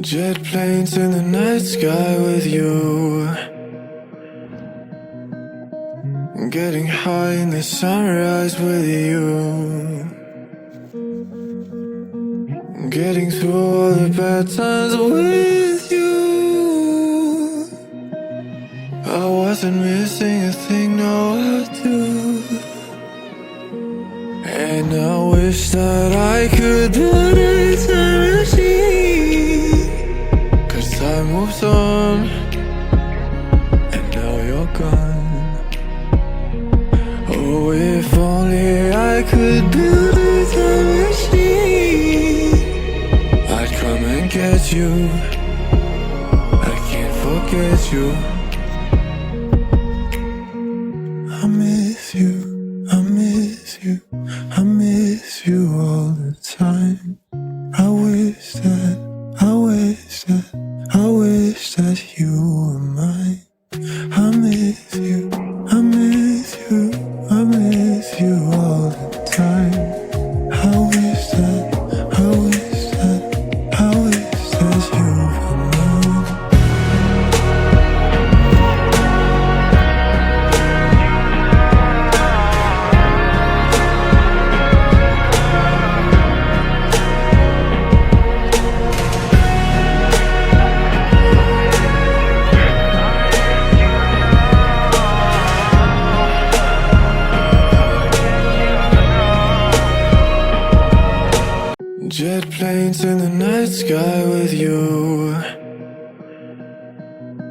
Jet planes in the night sky with you, getting high in the sunrise with you, getting through all the bad times with you. I wasn't missing a thing, no I do. And I wish that I could build a time machine, 'cause time moves on, and now you're gone. Oh, if only I could build a time machine, I'd come and get you. I can't forget you. I miss you, I miss you, I miss you all the time. I wish that you were mine. I miss you, I miss you, I miss you all the time. I wish that you were mine. Jet planes in the night sky